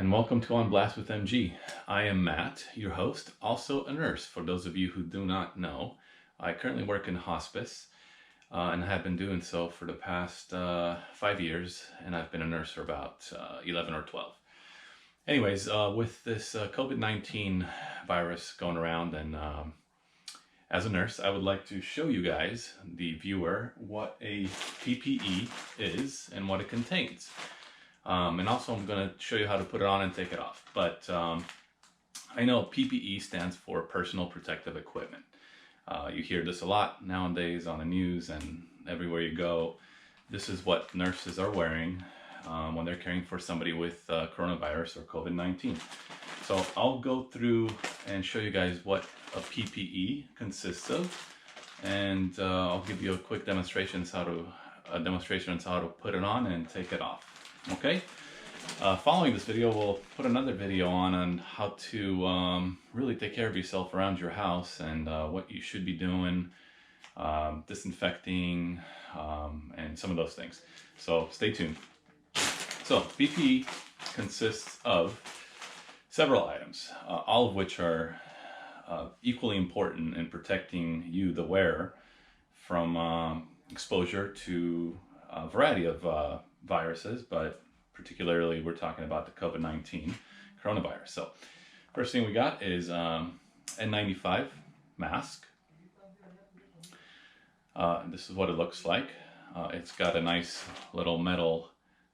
and welcome to On Blast with MG. I am Matt, your host, also a nurse. For those of you who do not know, I currently work in hospice and have been doing so for the past 5 years, and I've been a nurse for about 11 or 12. Anyways, with this COVID-19 virus going around, and as a nurse, I would like to show you guys, the viewer, what a PPE is and what it contains. And also I'm going to show you how to put it on and take it off. But I know PPE stands for personal protective equipment. You hear this a lot nowadays on the news and everywhere you go. This is what nurses are wearing when they're caring for somebody with coronavirus or COVID-19. So I'll go through and show you guys what a PPE consists of, and I'll give you a quick demonstration on how to put it on and take it off. Okay, following this video, we'll put another video on how to really take care of yourself around your house and what you should be doing, disinfecting, and some of those things. So stay tuned. So PPE consists of several items, all of which are equally important in protecting you, the wearer, from exposure to a variety of viruses, but particularly we're talking about the COVID-19 coronavirus. So first thing we got is N95 mask. This is what it looks like. It's got a nice little metal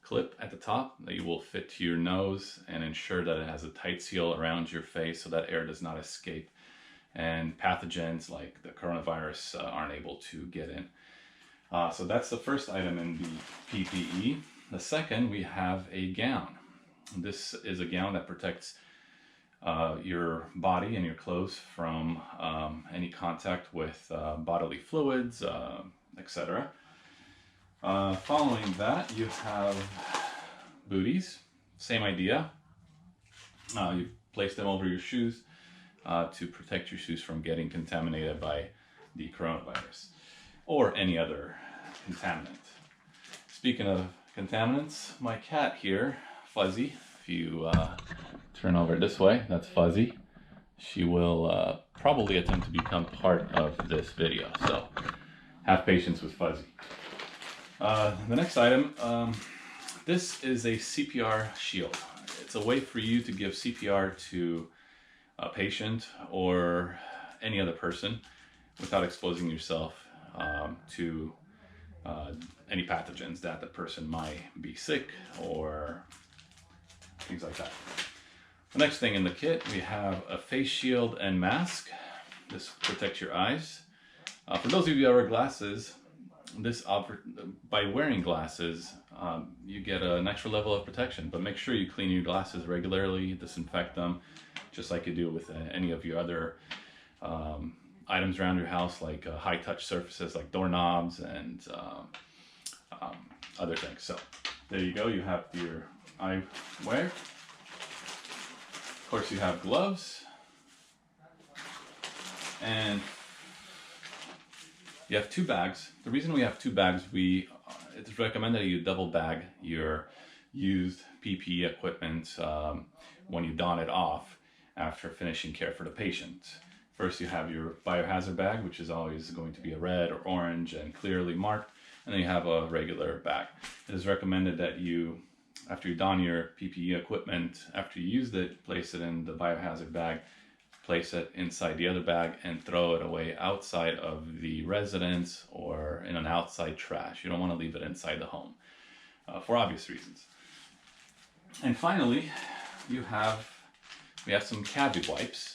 clip at the top that you will fit to your nose and ensure that it has a tight seal around your face so that air does not escape and pathogens like the coronavirus aren't able to get in. So that's the first item in the PPE. The second, we have a gown. This is a gown that protects your body and your clothes from any contact with bodily fluids, etc. Following that, you have booties. Same idea. You place them over your shoes to protect your shoes from getting contaminated by the coronavirus or any other contaminant. Speaking of contaminants, my cat here, Fuzzy, if you turn over this way, that's Fuzzy. She will probably attempt to become part of this video, so have patience with Fuzzy. The next item, this is a CPR shield. It's a way for you to give CPR to a patient or any other person without exposing yourself to any pathogens that the person might be sick or things like that. The next thing in the kit, we have a face shield and mask. This protects your eyes. For those of you that wear glasses, by wearing glasses, you get an extra level of protection, but make sure you clean your glasses regularly, disinfect them, just like you do with any of your other items around your house, like high-touch surfaces like doorknobs and other things. So there you go, you have your eyewear. Of course, you have gloves, and you have two bags. The reason we have two bags, it's recommended that you double bag your used PPE equipment when you don it off after finishing care for the patient. First, you have your biohazard bag, which is always going to be a red or orange and clearly marked, and then you have a regular bag. It is recommended that you, after you don your PPE equipment, after you used it, place it in the biohazard bag, place it inside the other bag, and throw it away outside of the residence or in an outside trash. You don't want to leave it inside the home for obvious reasons. And finally, we have some cabbie wipes,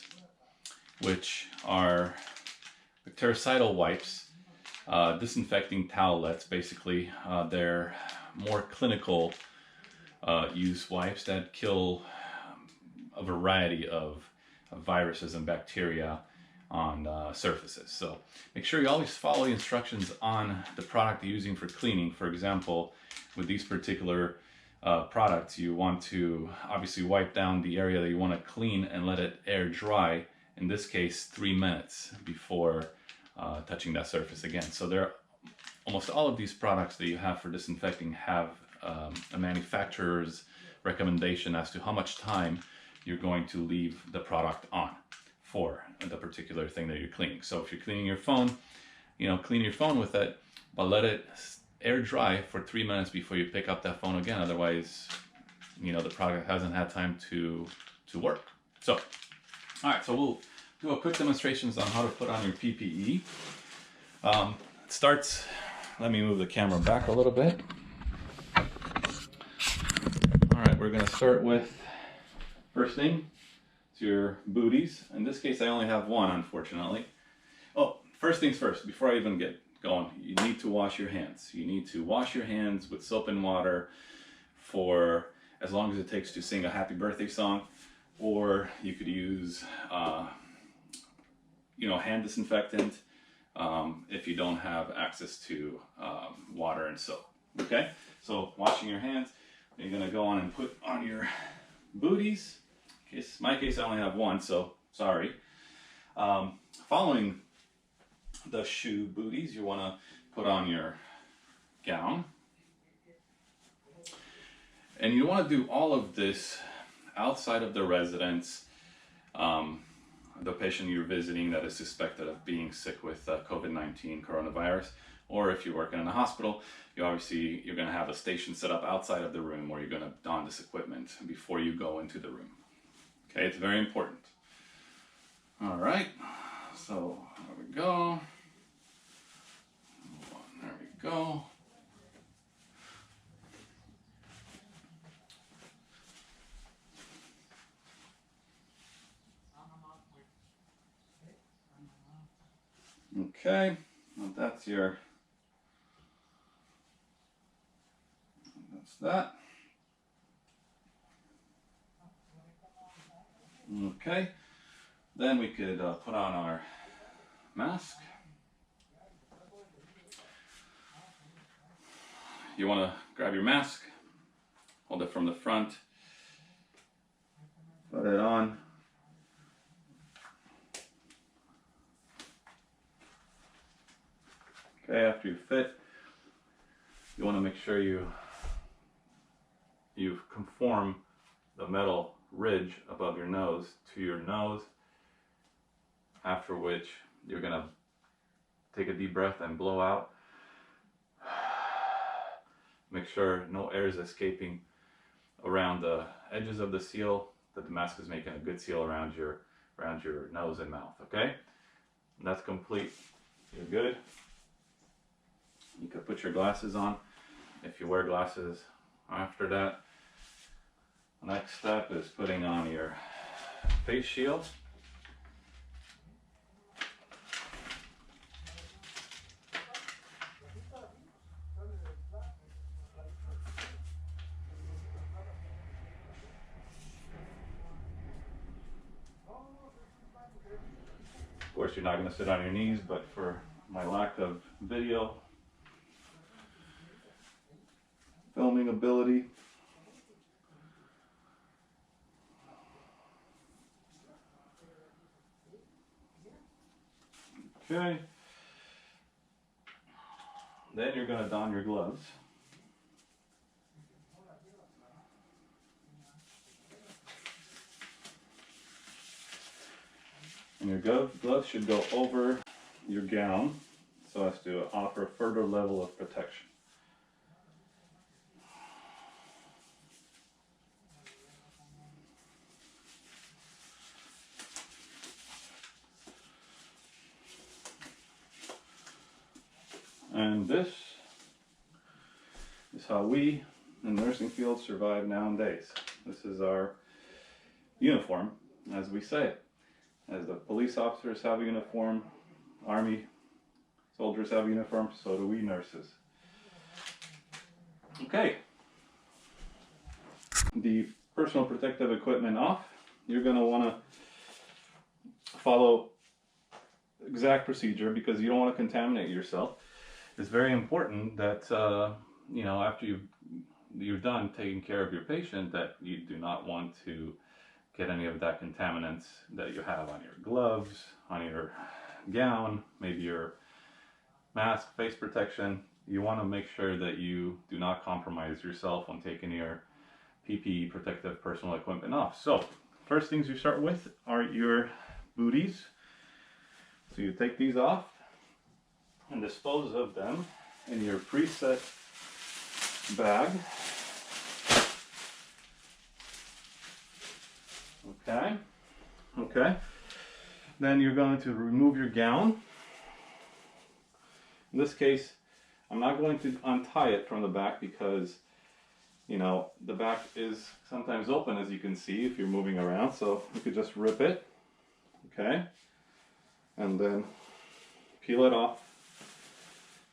which are bactericidal wipes, disinfecting towelettes. Basically, they're more clinical use wipes that kill a variety of viruses and bacteria on surfaces. So make sure you always follow the instructions on the product you're using for cleaning. For example, with these particular products, you want to obviously wipe down the area that you want to clean and let it air dry, in this case 3 minutes before touching that surface again. So almost all of these products that you have for disinfecting have a manufacturer's recommendation as to how much time you're going to leave the product on for the particular thing that you're cleaning. So if you're cleaning your phone, clean your phone with it, but let it air dry for 3 minutes before you pick up that phone again. Otherwise, the product hasn't had time to work. So, all right, so we'll do a quick demonstrations on how to put on your PPE. It starts, let me move the camera back a little bit. All right, we're gonna start with, first thing, it's your booties. In this case, I only have one, unfortunately. Oh, first things first, before I even get going, you need to wash your hands. You need to wash your hands with soap and water for as long as it takes to sing a happy birthday song, or you could use, hand disinfectant if you don't have access to water and soap. Okay, so washing your hands, you're gonna go on and put on your booties. In my case, I only have one, so sorry. Following the shoe booties, you want to put on your gown. And you want to do all of this outside of the residence, the patient you're visiting that is suspected of being sick with COVID-19 coronavirus, or if you're working in a hospital, you're going to have a station set up outside of the room where you're going to don this equipment before you go into the room. Okay, it's very important. All right, so there we go. There we go. Okay, well, that's that. Okay, then we could put on our mask. You want to grab your mask, hold it from the front, put it on. Okay, after you fit, you want to make sure you conform the metal ridge above your nose to your nose, after which you're going to take a deep breath and blow out. Make sure no air is escaping around the edges of the seal, that the mask is making a good seal around your nose and mouth, okay? And that's complete. You're good. You could put your glasses on if you wear glasses after that. The next step is putting on your face shield. Of course, you're not going to sit on your knees, but for my lack of video filming ability, okay, then you're going to don your gloves. And your gloves should go over your gown so as to offer a further level of protection. And this is how we in the nursing field survive nowadays. This is our uniform, as we say it. As the police officers have a uniform, Army soldiers have a uniform, so do we nurses. Okay. The personal protective equipment off. You're going to want to follow exact procedure because you don't want to contaminate yourself. It's very important that after you're done taking care of your patient, that you do not want to get any of that contaminants that you have on your gloves, on your gown, maybe your mask, face protection. You want to make sure that you do not compromise yourself when taking PPE, protective personal equipment off. So first things you start with are your booties. So you take these off and dispose of them in your preset bag. Okay. Then you're going to remove your gown. In this case, I'm not going to untie it from the back because, you know, the back is sometimes open, as you can see, if you're moving around. So you could just rip it, okay? And then peel it off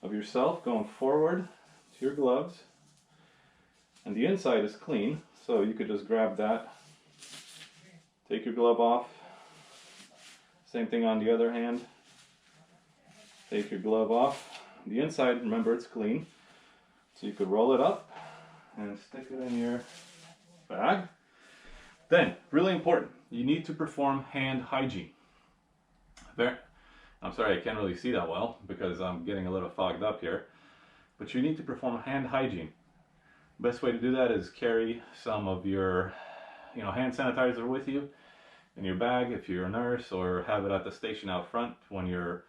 of yourself, going forward to your gloves. And the inside is clean, so you could just grab that, take your glove off. Same thing on the other hand. Take your glove off. The inside, remember, it's clean. So you could roll it up and stick it in your bag. Then, really important, you need to perform hand hygiene. I'm sorry, I can't really see that well because I'm getting a little fogged up here. But you need to perform hand hygiene. Best way to do that is carry some of your, hand sanitizer with you in your bag if you're a nurse, or have it at the station out front when you're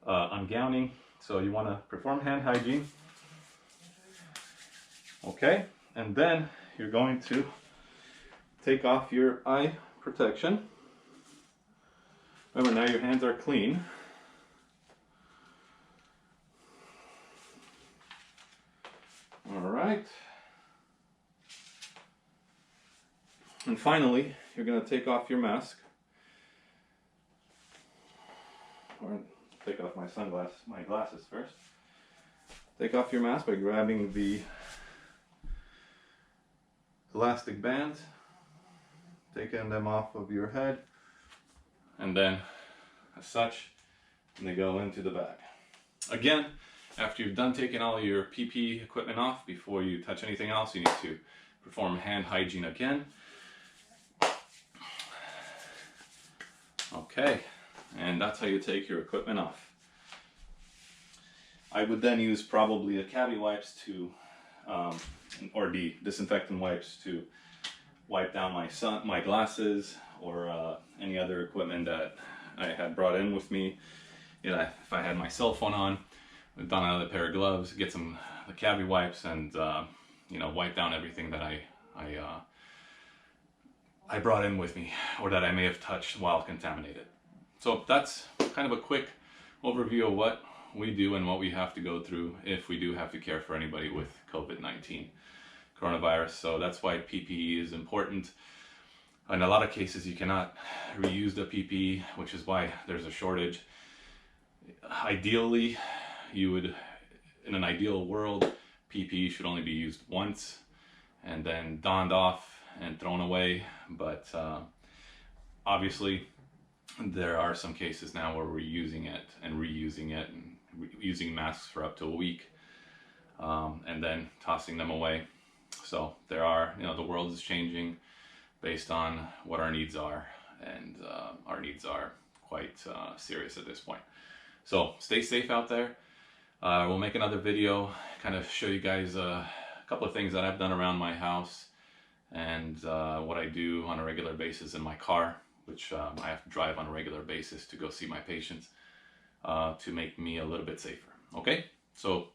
ungowning. So you want to perform hand hygiene. Okay, and then you're going to take off your eye protection. Remember, now your hands are clean. All right. And finally, you're going to take off your mask. Or take off my glasses first. Take off your mask by grabbing the elastic bands, taking them off of your head, and then as such, they go into the bag. Again, after you've done taking all your PPE equipment off, before you touch anything else, you need to perform hand hygiene again. Okay, and that's how you take your equipment off. I would then use probably the cabbie wipes to, or the disinfectant wipes to wipe down my glasses, or any other equipment that I had brought in with me. If I had my cell phone on, I'd don another pair of gloves, get the cabbie wipes, and wipe down everything that I brought in with me, or that I may have touched while contaminated. So that's kind of a quick overview of what we do and what we have to go through if we do have to care for anybody with COVID-19 coronavirus. So that's why PPE is important. In a lot of cases, you cannot reuse the PPE, which is why there's a shortage. Ideally, in an ideal world, PPE should only be used once and then donned off and thrown away. But obviously, there are some cases now where we're using it and reusing it, and using masks for up to a week, and then tossing them away. So there are, the world is changing based on what our needs are, and our needs are quite serious at this point. So stay safe out there. We'll make another video, kind of show you guys a couple of things that I've done around my house, and what I do on a regular basis in my car, which I have to drive on a regular basis to go see my patients, to make me a little bit safer. Okay, so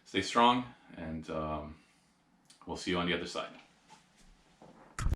stay strong, and we'll see you on the other side.